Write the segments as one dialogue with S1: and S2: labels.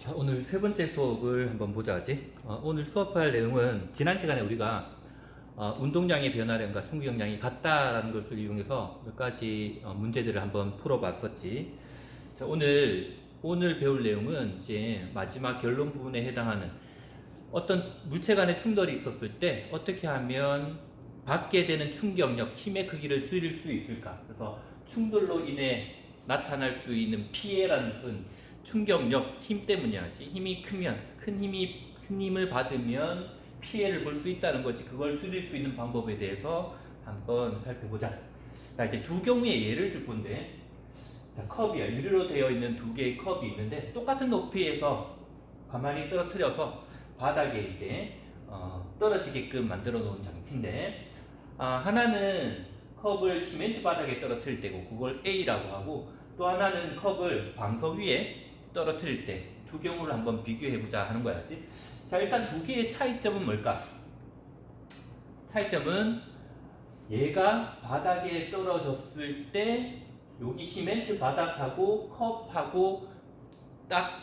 S1: 자, 오늘 세 번째 수업을 한번 보자지. 오늘 수업할 내용은 지난 시간에 우리가 운동량의 변화량과 충격량이 같다라는 것을 이용해서 몇 가지 문제들을 한번 풀어봤었지. 자, 오늘 배울 내용은 이제 마지막 결론 부분에 해당하는 어떤 물체 간의 충돌이 있었을 때 어떻게 하면 받게 되는 충격력, 힘의 크기를 줄일 수 있을까? 그래서 충돌로 인해 나타날 수 있는 피해라는 것은 충격력, 힘 때문이야지. 힘이 크면, 큰 힘을 받으면 피해를 볼 수 있다는 거지. 그걸 줄일 수 있는 방법에 대해서 한번 살펴보자. 자, 이제 두 경우의 예를 들 건데, 자, 컵이야. 유리로 되어 있는 두 개의 컵이 있는데, 똑같은 높이에서 가만히 떨어뜨려서 바닥에 이제 떨어지게끔 만들어 놓은 장치인데, 하나는 컵을 시멘트 바닥에 떨어뜨릴 때고 그걸 A라고 하고, 또 하나는 컵을 방석 위에 떨어뜨릴 때 두 경우를 한번 비교해 보자 하는 거야지. 자, 일단 두 개의 차이점은 뭘까? 차이점은 얘가 바닥에 떨어졌을 때 여기 시멘트 바닥하고 컵하고 딱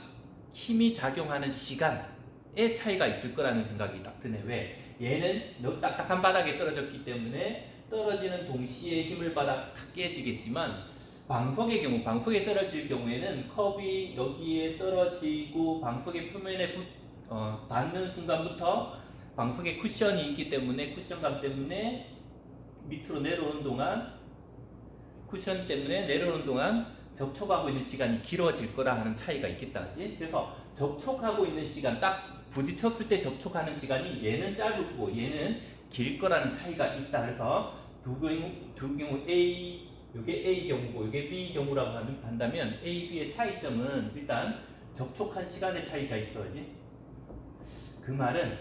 S1: 힘이 작용하는 시간의 차이가 있을 거라는 생각이 딱 드네. 왜? 얘는 너무 딱딱한 바닥에 떨어졌기 때문에 떨어지는 동시에 힘을 받아 탁 깨지겠지만, 방석의 경우, 방석에 떨어질 경우에는 컵이 여기에 떨어지고 방석의 표면에 닿는 순간부터 방석에 쿠션이 있기 때문에 쿠션감 때문에 밑으로 내려오는 동안, 쿠션 때문에 내려오는 동안 접촉하고 있는 시간이 길어질 거라 하는 차이가 있겠다. 그지? 그래서 접촉하고 있는 시간, 딱 부딪혔을 때 접촉하는 시간이 얘는 짧고 얘는 길 거라는 차이가 있다. 그래서 두 경우 A, 요게 A 경우고 요게 B 경우라고 한다면 A, B의 차이점은 일단 접촉한 시간의 차이가 있어야지. 그 말은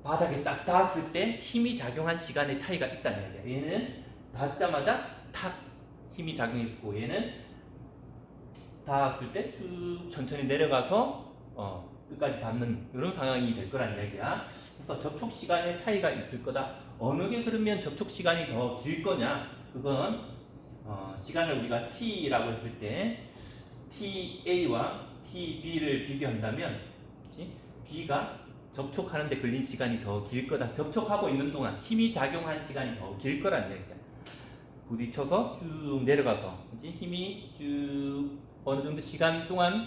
S1: 바닥에 딱 닿았을 때 힘이 작용한 시간의 차이가 있다는 얘기야. 얘는 닿자마자 탁 힘이 작용했고, 얘는 닿았을 때 쭉 천천히 내려가서 끝까지 닿는 이런 상황이 될 거란 이야기야. 그래서 접촉 시간의 차이가 있을 거다. 어느 게 그러면 접촉 시간이 더 길 거냐? 그건 시간을 우리가 t라고 했을 때 ta와 tb를 비교한다면, 그치? b가 접촉하는 데 걸린 시간이 더 길 거다. 접촉하고 있는 동안 힘이 작용한 시간이 더 길 거란 이야기야. 부딪혀서 쭉 내려가서, 그치? 힘이 쭉 어느 정도 시간 동안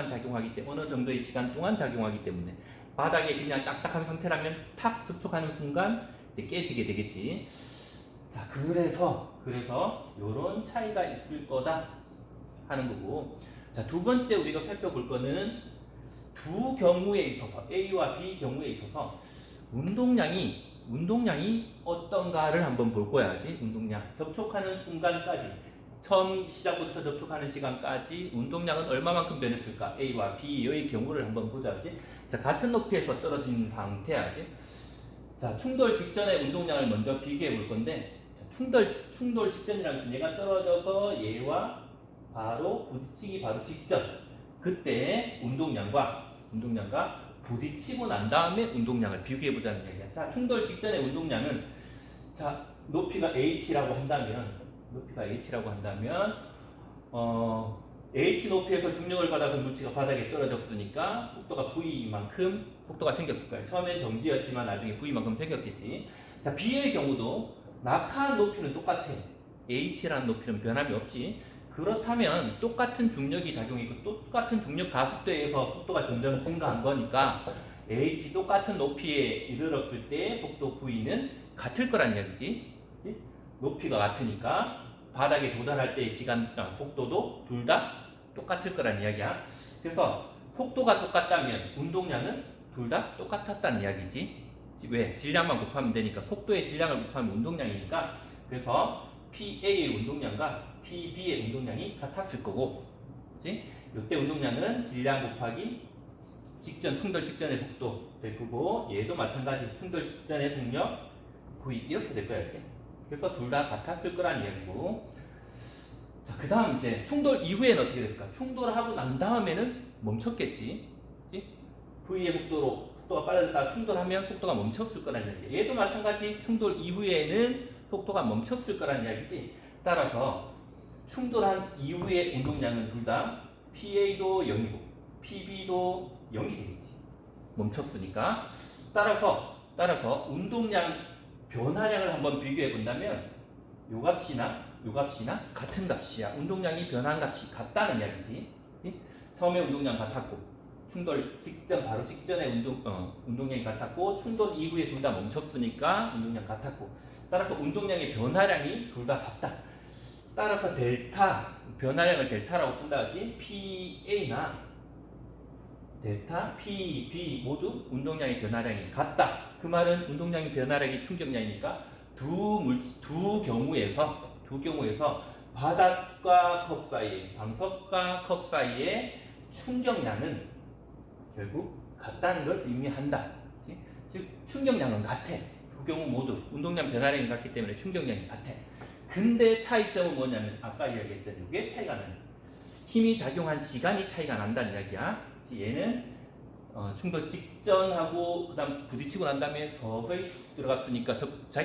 S1: 작용하기 때문에, 어느 정도의 시간 동안 작용하기 때문에 바닥에 그냥 딱딱한 상태라면 탁 접촉하는 순간 이제 깨지게 되겠지. 자, 그래서 요런 차이가 있을 거다 하는 거고. 자, 두 번째 우리가 살펴볼 거는 두 경우에 있어서, A와 B 경우에 있어서 운동량이 어떤가를 한번 볼 거야지. 운동량, 접촉하는 순간까지, 처음 시작부터 접촉하는 시간까지 운동량은 얼마만큼 변했을까? A와 B의 경우를 한번 보자지. 자, 같은 높이에서 떨어진 상태야지. 자, 충돌 직전의 운동량을 먼저 비교해 볼 건데, 충돌 직전이라는 것은 얘가 떨어져서 얘와 바로 부딪히기 바로 직전, 그때 운동량과 부딪히고 난 다음에 운동량을 비교해 보자는 얘기야. 자, 충돌 직전의 운동량은, 자, 높이가 h라고 한다면 h 높이에서 중력을 받아서 물체가 바닥에 떨어졌으니까 속도가 v만큼 속도가 생겼을 거야. 처음엔 정지였지만 나중에 v만큼 생겼겠지. 자, b의 경우도 낙하한 높이는 똑같아. h라는 높이는 변함이 없지. 그렇다면 똑같은 중력이 작용했고 똑같은 중력 가속도에서 속도가 점점 증가한 거니까 h 똑같은 높이에 이르렀을 때 속도 v는 같을 거란 이야기지. 높이가 같으니까 바닥에 도달할 때의 시간, 속도도 둘 다 똑같을 거란 이야기야. 그래서 속도가 똑같다면 운동량은 둘 다 똑같았다는 이야기지. 왜? 질량만 곱하면 되니까, 속도의 질량을 곱하면 운동량이니까. 그래서 PA의 운동량과 PB의 운동량이 같았을 거고, 그치? 이때 운동량은 질량 곱하기 충돌 직전의 속도 될 거고, 얘도 마찬가지 충돌 직전의 속력 V 이렇게 될 거야. 이렇게. 그래서 둘 다 같았을 거란 이야기고. 자, 그 다음 이제 충돌 이후에는 어떻게 됐을까? 충돌하고 난 다음에는 멈췄겠지. 그치? V의 속도가 빨라졌다가 충돌하면 속도가 멈췄을 거란 이야기. 얘도 마찬가지 충돌 이후에는 속도가 멈췄을 거란 이야기지. 따라서 충돌한 이후의 운동량은 둘 다 PA도 0이고 PB도 0이 되겠지. 멈췄으니까. 따라서 운동량 변화량을 한번 비교해 본다면 요 값이나 같은 값이야. 운동량이 변한 값이 같다는 이야기지. 그치? 처음에 운동량 같았고 충돌 직전 바로 직전에 운동량이 같았고 충돌 이후에 둘 다 멈췄으니까 운동량 같았고 따라서 운동량의 변화량이 둘 다 같다. 따라서 델타 변화량을 델타라고 쓴다 하지 PA나 델타 PB 모두 운동량의 변화량이 같다. 그 말은 운동량의 변화량이 충격량이니까 두 경우에서 바닥과 컵 사이에 방석과 컵 사이에 충격량은 결국 같다는 걸 의미한다. 그치? 즉 충격량은 같아. 두 경우 모두 운동량 변화량이 같기 때문에 충격량이 같아. 근데 차이점은 뭐냐면 아까 이야기했던 이게 차이가 나는 힘이 작용한 시간이 차이가 난다는 이야기야. 얘는 충돌 직전하고 그다음 부딪히고 난 다음에 서서히 들어갔으니까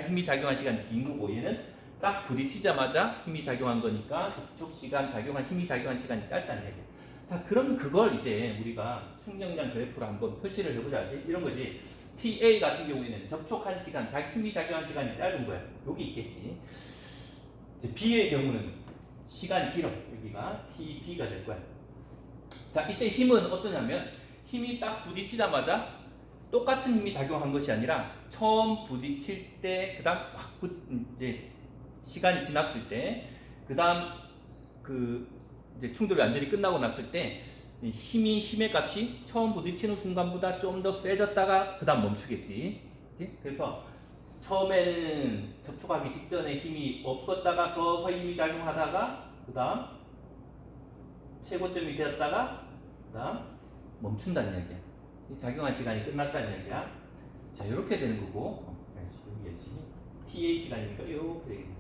S1: 힘이 작용한 시간이 긴 거고 얘는 딱 부딪히자마자 힘이 작용한 거니까 접촉 시간 작용한 힘이 작용한 시간이 짧다는 얘기야. 자, 그럼 그걸 이제 우리가 충격량 그래프로 한번 표시를 해보자지. 이런 거지. TA 같은 경우에는 접촉한 시간, 힘이 작용한 시간이 짧은 거야. 여기 있겠지. 이제 B의 경우는 시간이 길어. 여기가 TB가 될 거야. 자, 이때 힘은 어떠냐면 힘이 딱 부딪히자마자 똑같은 힘이 작용한 것이 아니라 처음 부딪힐 때 그다음 이제 시간이 지났을 때 그다음 이제 충돌이 완전히 끝나고 났을 때 힘의 값이 처음 부딪히는 순간보다 좀 더 세졌다가 그다음 멈추겠지. 그치? 그래서 처음에는 접촉하기 직전에 힘이 없었다가 서서히 힘이 작용하다가 그다음 최고점이 되었다가 그다음 멈춘다는 이야기야. 작용한 시간이 끝났다는 이야기야. 자, 이렇게 되는 거고 여기겠지. TA 시간이니까 이렇게 되겠네.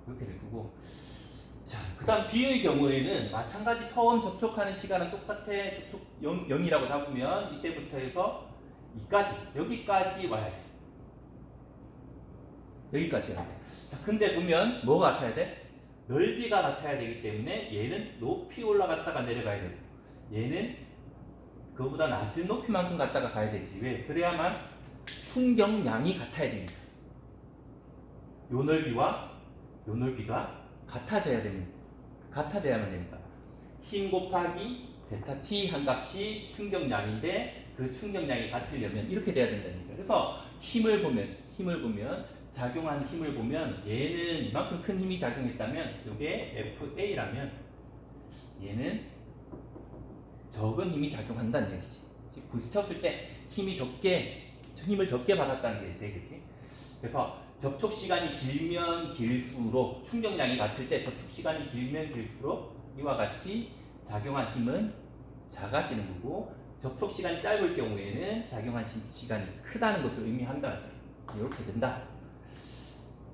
S1: 이렇게 될 거고. 자, 그다음 B의 경우에는 마찬가지 처음 접촉하는 시간은 똑같아. 접촉 0이라고 잡으면 이때부터 해서 여기까지 와야 돼. 여기까지 와야 돼. 자, 근데 보면 뭐가 같아야 돼? 넓이가 같아야 되기 때문에 얘는 높이 올라갔다가 내려가야 되고 얘는 그거보다 낮은 높이만큼 갔다가 가야 되지. 왜? 그래야만 충격량이 같아야 됩니다. 요 넓이와 요 넓이가 같아져야만 됩니다. 힘 곱하기 델타 T 한 값이 충격량인데 그 충격량이 같으려면 이렇게 돼야 된다는 얘기예요. 그래서 힘을 보면 작용한 힘을 보면 얘는 이만큼 큰 힘이 작용했다면 이게 FA라면 얘는 적은 힘이 작용한다는 얘기지. 부딪혔을 때 힘을 적게 받았다는 게 되겠지. 그래서 접촉 시간이 길면 길수록 충격량이 같을 때 접촉 시간이 길면 길수록 이와 같이 작용한 힘은 작아지는 거고 접촉 시간이 짧을 경우에는 작용한 시간이 크다는 것을 의미한다. 이렇게 된다.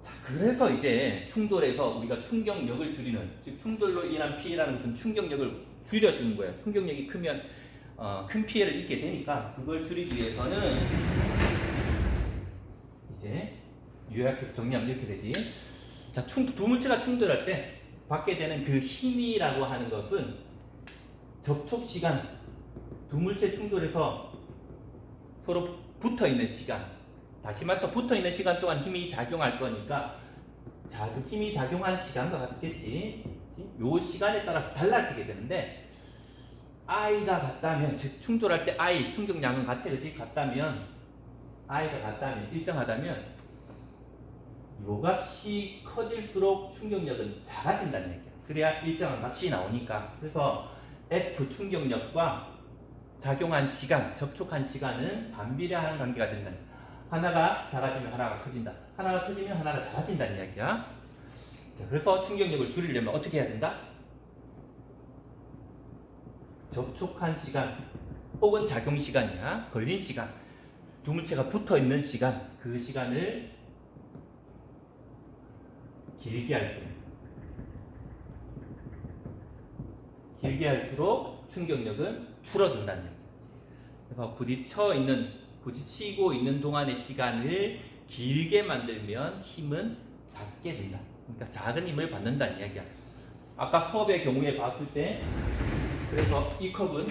S1: 자, 그래서 이제 충돌에서 우리가 충격력을 줄이는, 즉 충돌로 인한 피해라는 것은 충격력을 줄여주는 거예요. 충격력이 크면 큰 피해를 입게 되니까 그걸 줄이기 위해서는 이제 요약해서 정리하면 이렇게 되지. 자, 두 물체가 충돌할 때 받게 되는 그 힘이라고 하는 것은 접촉 시간, 두 물체 충돌에서 서로 붙어 있는 시간, 다시 말해서 붙어 있는 시간 동안 힘이 작용할 거니까 힘이 작용한 시간과 같겠지. 요 시간에 따라서 달라지게 되는데 I가 같다면, 즉 충돌할 때 I 충격량은 같아, 그렇지? I가 같다면, 일정하다면 요 값이 커질수록 충격력은 작아진다는 얘기야. 그래야 일정한 값이 나오니까. 그래서 F 충격력과 작용한 시간, 접촉한 시간은 반비례하는 관계가 된다. 하나가 작아지면 하나가 커진다. 하나가 커지면 하나가 작아진다는 이야기야. 자, 그래서 충격력을 줄이려면 어떻게 해야 된다? 접촉한 시간 혹은 작용 시간이야. 걸린 시간. 두 물체가 붙어 있는 시간. 그 시간을 길게 할수록 충격력은 줄어든다는 얘기죠. 그래서 부딪히고 있는 동안의 시간을 길게 만들면 힘은 작게 된다. 그러니까 작은 힘을 받는다는 이야기야. 아까 컵의 경우에 봤을 때 그래서 이 컵은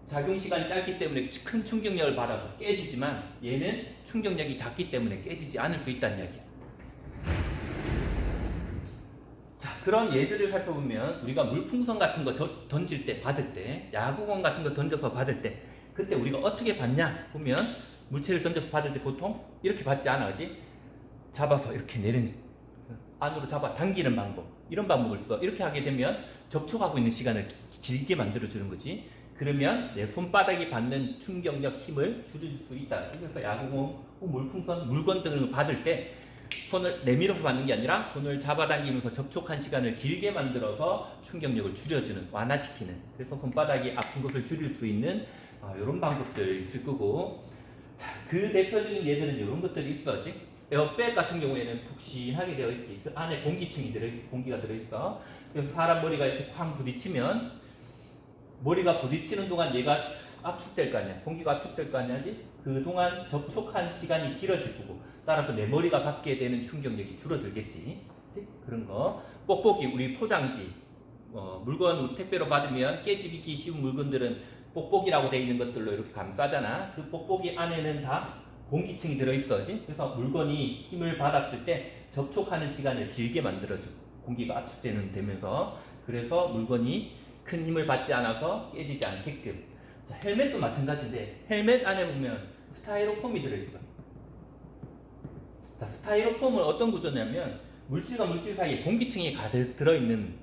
S1: 작용 시간이 짧기 때문에 큰 충격력을 받아서 깨지지만 얘는 충격력이 작기 때문에 깨지지 않을 수 있다는 이야기야. 자, 그런 예들을 살펴보면 우리가 물풍선 같은 거 던질 때, 받을 때, 야구공 같은 거 던져서 받을 때 그때 우리가 어떻게 받냐 보면 물체를 던져서 받을 때 보통 이렇게 받지 않아, 그지? 잡아서 이렇게 내리는, 안으로 잡아 당기는 방법, 이런 방법을 써. 이렇게 하게 되면 접촉하고 있는 시간을 길게 만들어주는 거지. 그러면 내 손바닥이 받는 충격력 힘을 줄일 수 있다. 그래서 야구공, 물풍선, 물건 등을 받을 때 손을 내밀어서 받는 게 아니라 손을 잡아당기면서 접촉한 시간을 길게 만들어서 충격력을 줄여주는, 완화시키는, 그래서 손바닥이 아픈 것을 줄일 수 있는 이런 방법들이 있을 거고, 자, 그 대표적인 예들은 이런 것들이 있어지. 에어백 같은 경우에는 푹신하게 되어 있지. 그 안에 공기층이 들어있어, 공기가 들어있어. 그래서 사람 머리가 이렇게 쾅 부딪히면 머리가 부딪히는 동안 얘가 압축될 거 아니야. 공기가 압축될 거 아니야지. 그동안 접촉한 시간이 길어질 거고, 따라서 내 머리가 받게 되는 충격력이 줄어들겠지. 그치? 그런 거. 뽁뽁이, 우리 포장지, 물건 택배로 받으면 깨지기 쉬운 물건들은 뽁뽁이라고 되어 있는 것들로 이렇게 감싸잖아. 그 뽁뽁이 안에는 다 공기층이 들어있어지. 그래서 물건이 힘을 받았을 때 접촉하는 시간을 길게 만들어줘. 공기가 압축되면서. 그래서 물건이 큰 힘을 받지 않아서 깨지지 않게끔. 자, 헬멧도 마찬가지인데 헬멧 안에 보면 스타이로폼이 들어있어. 자, 스타이로폼은 어떤 구조냐면 물질과 물질 사이에 공기층이 가득 들어있는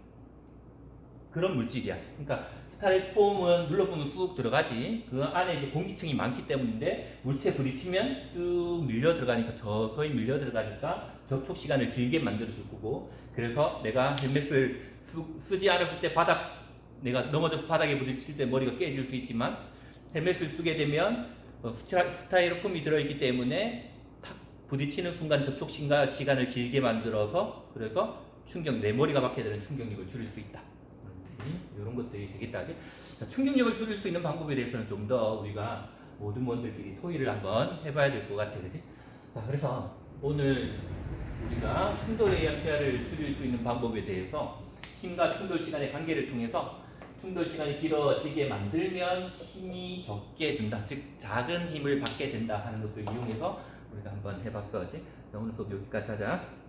S1: 그런 물질이야. 그러니까 스타이로폼은 눌러보면 쑥 들어가지. 그 안에 이제 공기층이 많기 때문인데 물체에 부딪히면 쭉 밀려 들어가니까, 서서히 밀려 들어가니까 접촉 시간을 길게 만들어줄 거고, 그래서 내가 헬멧을 쓰지 않았을 때 내가 넘어져서 바닥에 부딪힐 때 머리가 깨질 수 있지만 헬멧을 쓰게 되면 스타이로폼이 들어있기 때문에 탁 부딪히는 순간 접촉 시간을 길게 만들어서, 그래서 내 머리가 받게 되는 충격력을 줄일 수 있다. 이런 것들이 되겠다. 자, 충격력을 줄일 수 있는 방법에 대해서는 좀 더 우리가 모든 분들끼리 토의를 한번 해봐야 될 것 같아. 그치? 자, 그래서 오늘 우리가 충돌의 양폐를 줄일 수 있는 방법에 대해서 힘과 충돌 시간의 관계를 통해서 충돌 시간이 길어지게 만들면 힘이 적게 든다, 즉 작은 힘을 받게 된다 하는 것을 이용해서 우리가 한번 해봤어. 오늘 수업 여기까지 하자.